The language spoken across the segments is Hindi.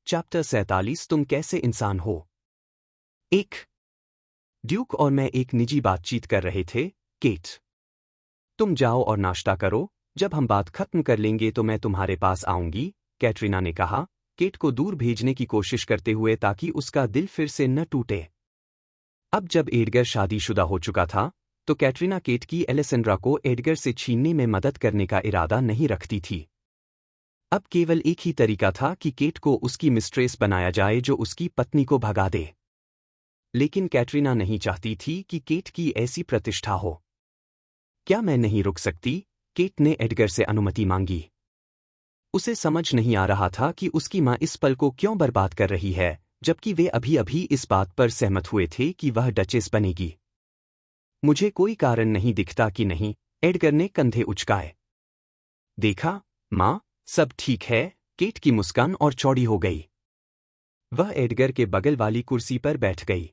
चैप्टर 47 तुम कैसे इंसान हो। एक ड्यूक और मैं एक निजी बातचीत कर रहे थे। केट, तुम जाओ और नाश्ता करो, जब हम बात खत्म कर लेंगे तो मैं तुम्हारे पास आऊंगी, कैटरीना ने कहा, केट को दूर भेजने की कोशिश करते हुए ताकि उसका दिल फिर से न टूटे। अब जब एडगर शादीशुदा हो चुका था, तो कैटरीना केट की एलेसेंड्रा को एडगर से छीनने में मदद करने का इरादा नहीं रखती थी। अब केवल एक ही तरीका था कि केट को उसकी मिस्ट्रेस बनाया जाए जो उसकी पत्नी को भगा दे। लेकिन कैटरीना नहीं चाहती थी कि केट की ऐसी प्रतिष्ठा हो। क्या मैं नहीं रुक सकती? केट ने एडगर से अनुमति मांगी। उसे समझ नहीं आ रहा था कि उसकी मां इस पल को क्यों बर्बाद कर रही है, जबकि वे अभी अभी इस बात पर सहमत हुए थे कि वह डचेस बनेगी। मुझे कोई कारण नहीं दिखता कि नहीं, एडगर ने कंधे उचकाए। देखा, मां, सब ठीक है। केट की मुस्कान और चौड़ी हो गई। वह एडगर के बगल वाली कुर्सी पर बैठ गई।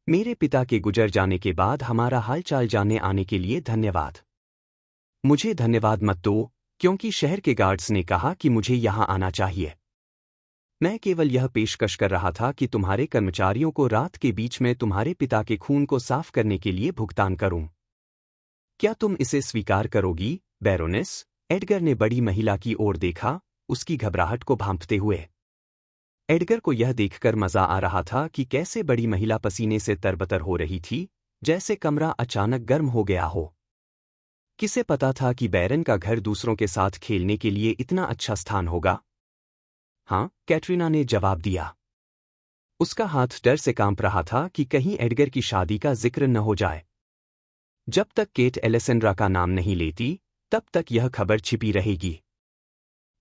मेरे पिता के गुजर जाने के बाद हमारा हालचाल जानने आने के लिए धन्यवाद। मुझे धन्यवाद मत दो, क्योंकि शहर के गार्ड्स ने कहा कि मुझे यहां आना चाहिए। मैं केवल यह पेशकश कर रहा था कि तुम्हारे कर्मचारियों को रात के बीच में तुम्हारे पिता के खून को साफ करने के लिए भुगतान करूं। क्या तुम इसे स्वीकार करोगी, बैरोनेस? एडगर ने बड़ी महिला की ओर देखा, उसकी घबराहट को भांपते हुए। एडगर को यह देखकर मजा आ रहा था कि कैसे बड़ी महिला पसीने से तरबतर हो रही थी, जैसे कमरा अचानक गर्म हो गया हो। किसे पता था कि बैरन का घर दूसरों के साथ खेलने के लिए इतना अच्छा स्थान होगा? हाँ, कैटरीना ने जवाब दिया। उसका हाथ डर से कांप रहा था कि कहीं एडगर की शादी का जिक्र न हो जाए। जब तक केट एलेसेंड्रा का नाम नहीं लेती, तब तक यह खबर छिपी रहेगी।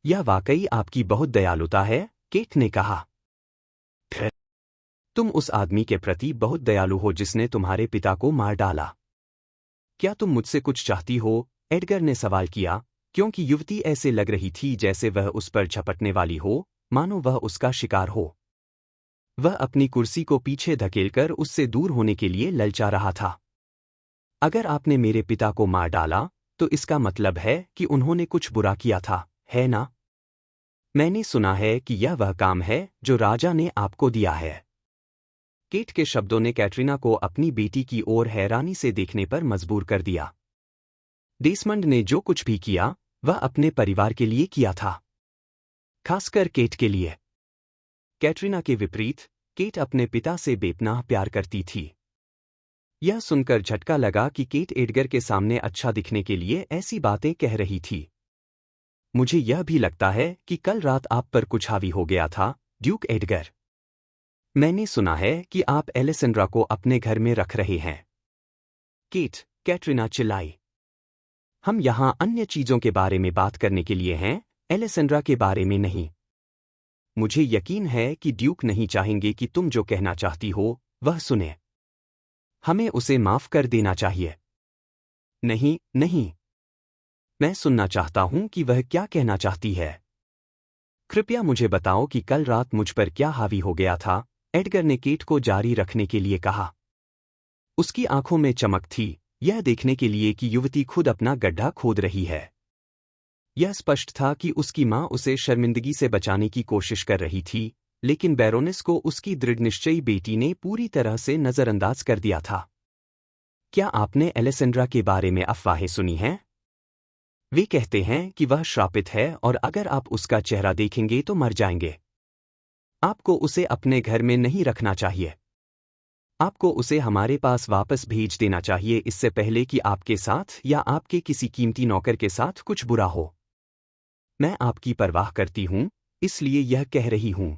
यह वाकई आपकी बहुत दयालुता है, केट ने कहा। फिर तुम उस आदमी के प्रति बहुत दयालु हो जिसने तुम्हारे पिता को मार डाला। क्या तुम मुझसे कुछ चाहती हो? एडगर ने सवाल किया, क्योंकि युवती ऐसे लग रही थी जैसे वह उस पर झपटने वाली हो, मानो वह उसका शिकार हो। वह अपनी कुर्सी को पीछे धकेलकर उससे दूर होने के लिए ललचा रहा था। अगर आपने मेरे पिता को मार डाला, तो इसका मतलब है कि उन्होंने कुछ बुरा किया था, है ना? मैंने सुना है कि यह वह काम है जो राजा ने आपको दिया है। केट के शब्दों ने कैटरीना को अपनी बेटी की ओर हैरानी से देखने पर मजबूर कर दिया। डेसमंड ने जो कुछ भी किया, वह अपने परिवार के लिए किया था, खासकर केट के लिए। कैटरीना के विपरीत, केट अपने पिता से बेपनाह प्यार करती थी। यह सुनकर झटका लगा कि केट एडगर के सामने अच्छा दिखने के लिए ऐसी बातें कह रही थी। मुझे यह भी लगता है कि कल रात आप पर कुछ हावी हो गया था, ड्यूक एडगर। मैंने सुना है कि आप एलेसेंड्रा को अपने घर में रख रहे हैं। केट, कैटरीना चिल्लाई। हम यहां अन्य चीजों के बारे में बात करने के लिए हैं, एलेसेंड्रा के बारे में नहीं। मुझे यकीन है कि ड्यूक नहीं चाहेंगे कि तुम जो कहना चाहती हो, वह सुने। हमें उसे माफ कर देना चाहिए। नहीं, नहीं। मैं सुनना चाहता हूं कि वह क्या कहना चाहती है। कृपया मुझे बताओ कि कल रात मुझ पर क्या हावी हो गया था, एडगर ने केट को जारी रखने के लिए कहा। उसकी आंखों में चमक थी, यह देखने के लिए कि युवती खुद अपना गड्ढा खोद रही है। यह स्पष्ट था कि उसकी मां उसे शर्मिंदगी से बचाने की कोशिश कर रही थी, लेकिन बैरोनेस को उसकी दृढ़निश्चयी बेटी ने पूरी तरह से नजरअंदाज कर दिया था। क्या आपने एलेसेंड्रा के बारे में अफवाहें सुनी हैं? वे कहते हैं कि वह श्रापित है और अगर आप उसका चेहरा देखेंगे तो मर जाएंगे। आपको उसे अपने घर में नहीं रखना चाहिए। आपको उसे हमारे पास वापस भेज देना चाहिए इससे पहले कि आपके साथ या आपके किसी कीमती नौकर के साथ कुछ बुरा हो। मैं आपकी परवाह करती हूं, इसलिए यह कह रही हूं।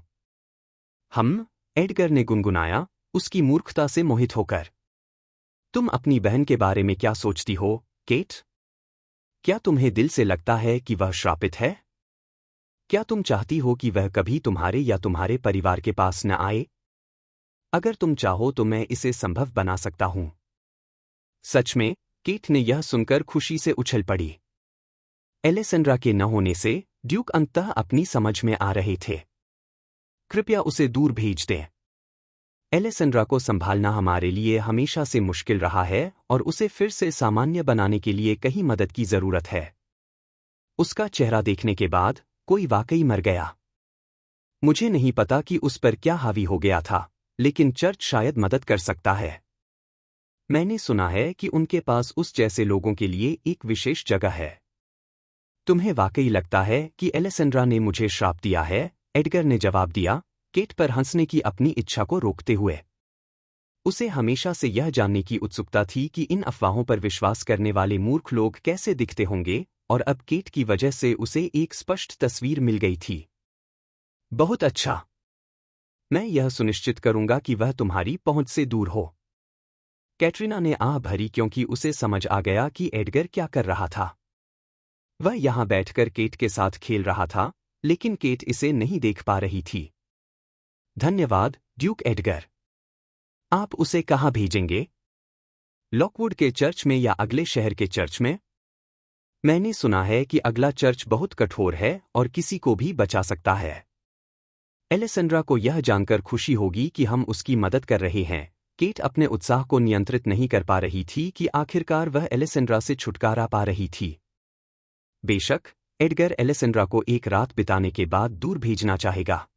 एडगर ने गुनगुनाया, उसकी मूर्खता से मोहित होकर। तुम अपनी बहन के बारे में क्या सोचती हो, केट? क्या तुम्हें दिल से लगता है कि वह श्रापित है? क्या तुम चाहती हो कि वह कभी तुम्हारे या तुम्हारे परिवार के पास न आए? अगर तुम चाहो तो मैं इसे संभव बना सकता हूं। सच में? केट ने यह सुनकर खुशी से उछल पड़ी। एलेसेंड्रा के न होने से ड्यूक अंततः अपनी समझ में आ रहे थे। कृपया उसे दूर भेज दें। एलेसेंड्रा को संभालना हमारे लिए हमेशा से मुश्किल रहा है और उसे फिर से सामान्य बनाने के लिए कहीं मदद की जरूरत है। उसका चेहरा देखने के बाद कोई वाकई मर गया। मुझे नहीं पता कि उस पर क्या हावी हो गया था, लेकिन चर्च शायद मदद कर सकता है। मैंने सुना है कि उनके पास उस जैसे लोगों के लिए एक विशेष जगह है। तुम्हें वाकई लगता है कि एलेसेंड्रा ने मुझे श्राप दिया है? एडगर ने जवाब दिया, केट पर हंसने की अपनी इच्छा को रोकते हुए। उसे हमेशा से यह जानने की उत्सुकता थी कि इन अफवाहों पर विश्वास करने वाले मूर्ख लोग कैसे दिखते होंगे, और अब केट की वजह से उसे एक स्पष्ट तस्वीर मिल गई थी। बहुत अच्छा। मैं यह सुनिश्चित करूंगा कि वह तुम्हारी पहुंच से दूर हो। कैटरीना ने आह भरी क्योंकि उसे समझ आ गया कि एडगर क्या कर रहा था। वह यहां बैठकर केट के साथ खेल रहा था, लेकिन केट इसे नहीं देख पा रही थी। धन्यवाद, ड्यूक एडगर। आप उसे कहाँ भेजेंगे? लॉकवुड के चर्च में या अगले शहर के चर्च में? मैंने सुना है कि अगला चर्च बहुत कठोर है और किसी को भी बचा सकता है। एलेसेंड्रा को यह जानकर खुशी होगी कि हम उसकी मदद कर रहे हैं। केट अपने उत्साह को नियंत्रित नहीं कर पा रही थी कि आखिरकार वह एलेसेंड्रा से छुटकारा पा रही थी। बेशक, एडगर एलेसेंड्रा को एक रात बिताने के बाद दूर भेजना चाहेगा।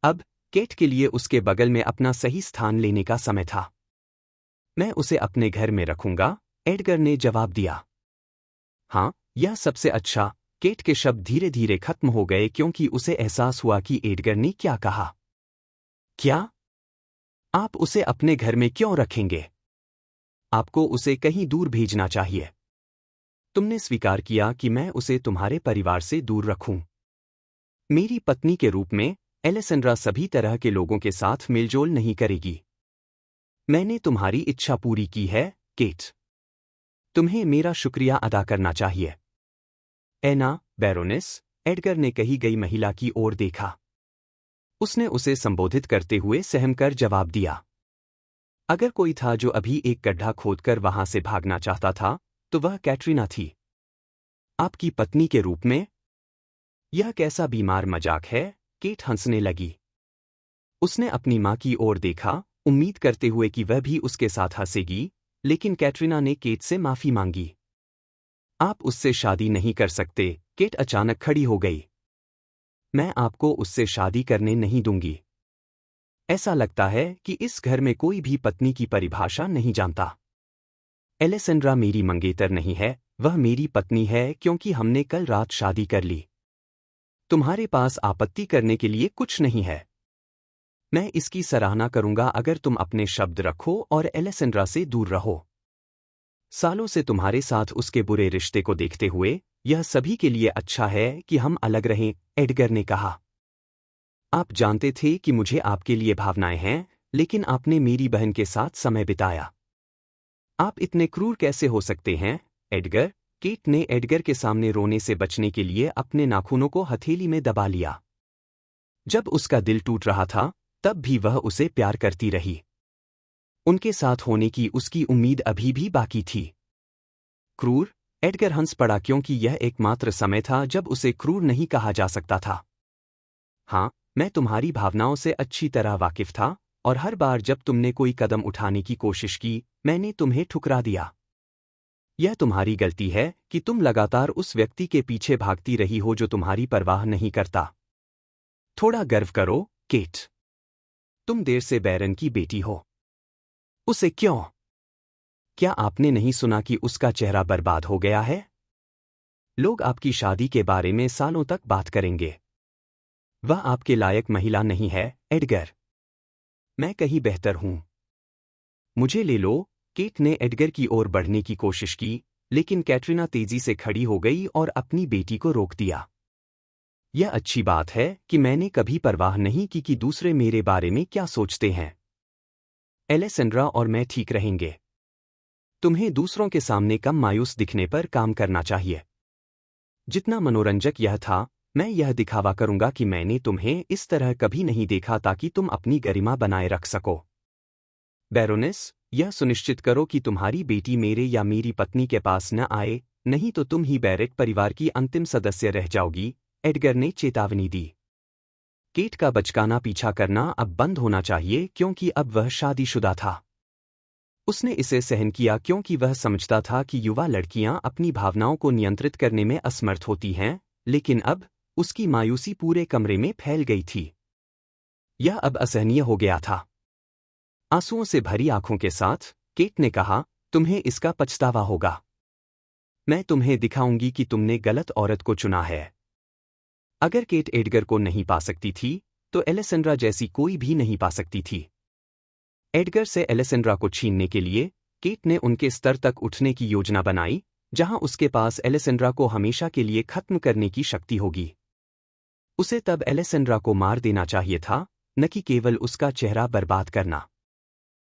अब केट के लिए उसके बगल में अपना सही स्थान लेने का समय था। मैं उसे अपने घर में रखूंगा, एडगर ने जवाब दिया। हाँ, यह सबसे अच्छा। केट के शब्द धीरे धीरे खत्म हो गए क्योंकि उसे एहसास हुआ कि एडगर ने क्या कहा। क्या? आप उसे अपने घर में क्यों रखेंगे? आपको उसे कहीं दूर भेजना चाहिए। तुमने स्वीकार किया कि मैं उसे तुम्हारे परिवार से दूर रखूं। मेरी पत्नी के रूप में एलेसेंड्रा सभी तरह के लोगों के साथ मिलजोल नहीं करेगी। मैंने तुम्हारी इच्छा पूरी की है, केट। तुम्हें मेरा शुक्रिया अदा करना चाहिए। एना, बैरोनेस, एडगर ने कही गई महिला की ओर देखा। उसने उसे संबोधित करते हुए सहमकर जवाब दिया। अगर कोई था जो अभी एक गड्ढा खोदकर वहां से भागना चाहता था, तो वह कैटरीना थी। आपकी पत्नी के रूप में? यह कैसा बीमार मजाक है? केट हंसने लगी। उसने अपनी मां की ओर देखा, उम्मीद करते हुए कि वह भी उसके साथ हंसेगी, लेकिन कैटरीना ने केट से माफी मांगी। आप उससे शादी नहीं कर सकते। केट अचानक खड़ी हो गई। मैं आपको उससे शादी करने नहीं दूंगी। ऐसा लगता है कि इस घर में कोई भी पत्नी की परिभाषा नहीं जानता। एलेसेंड्रा मेरी मंगेतर नहीं है, वह मेरी पत्नी है क्योंकि हमने कल रात शादी कर ली। तुम्हारे पास आपत्ति करने के लिए कुछ नहीं है। मैं इसकी सराहना करूंगा अगर तुम अपने शब्द रखो और एलेसेंड्रा से दूर रहो। सालों से तुम्हारे साथ उसके बुरे रिश्ते को देखते हुए, यह सभी के लिए अच्छा है कि हम अलग रहें, एडगर ने कहा। आप जानते थे कि मुझे आपके लिए भावनाएं हैं, लेकिन आपने मेरी बहन के साथ समय बिताया। आप इतने क्रूर कैसे हो सकते हैं, एडगर? केट ने एडगर के सामने रोने से बचने के लिए अपने नाखूनों को हथेली में दबा लिया। जब उसका दिल टूट रहा था, तब भी वह उसे प्यार करती रही। उनके साथ होने की उसकी उम्मीद अभी भी बाकी थी। क्रूर? एडगर हंस पड़ा क्योंकि यह एकमात्र समय था जब उसे क्रूर नहीं कहा जा सकता था। हाँ, मैं तुम्हारी भावनाओं से अच्छी तरह वाकिफ था, और हर बार जब तुमने कोई कदम उठाने की कोशिश की, मैंने तुम्हें ठुकरा दिया। यह तुम्हारी गलती है कि तुम लगातार उस व्यक्ति के पीछे भागती रही हो जो तुम्हारी परवाह नहीं करता। थोड़ा गर्व करो, केट। तुम देर से बैरन की बेटी हो। उसे क्यों? क्या आपने नहीं सुना कि उसका चेहरा बर्बाद हो गया है? लोग आपकी शादी के बारे में सालों तक बात करेंगे। वह आपके लायक महिला नहीं है, एडगर। मैं कहीं बेहतर हूं। मुझे ले लो। केट ने एडगर की ओर बढ़ने की कोशिश की, लेकिन कैटरीना तेजी से खड़ी हो गई और अपनी बेटी को रोक दिया। यह अच्छी बात है कि मैंने कभी परवाह नहीं की कि दूसरे मेरे बारे में क्या सोचते हैं। एलेसेंड्रा और मैं ठीक रहेंगे। तुम्हें दूसरों के सामने कम मायूस दिखने पर काम करना चाहिए। जितना मनोरंजक यह था, मैं यह दिखावा करूंगा कि मैंने तुम्हें इस तरह कभी नहीं देखा ताकि तुम अपनी गरिमा बनाए रख सको। बैरोनेस, यह सुनिश्चित करो कि तुम्हारी बेटी मेरे या मेरी पत्नी के पास न आए, नहीं तो तुम ही बैरेट परिवार की अंतिम सदस्य रह जाओगी, एडगर ने चेतावनी दी। केट का बचकाना पीछा करना अब बंद होना चाहिए क्योंकि अब वह शादीशुदा था। उसने इसे सहन किया क्योंकि वह समझता था कि युवा लड़कियां अपनी भावनाओं को नियंत्रित करने में असमर्थ होती हैं, लेकिन अब उसकी मायूसी पूरे कमरे में फैल गई थी। यह अब असहनीय हो गया था। आंसुओं से भरी आंखों के साथ केट ने कहा, तुम्हें इसका पछतावा होगा। मैं तुम्हें दिखाऊंगी कि तुमने गलत औरत को चुना है। अगर केट एडगर को नहीं पा सकती थी, तो एलेसेंड्रा जैसी कोई भी नहीं पा सकती थी। एडगर से एलेसेंड्रा को छीनने के लिए केट ने उनके स्तर तक उठने की योजना बनाई, जहां उसके पास एलेसेंड्रा को हमेशा के लिए खत्म करने की शक्ति होगी। उसे तब एलेसेंड्रा को मार देना चाहिए था, न कि केवल उसका चेहरा बर्बाद करना।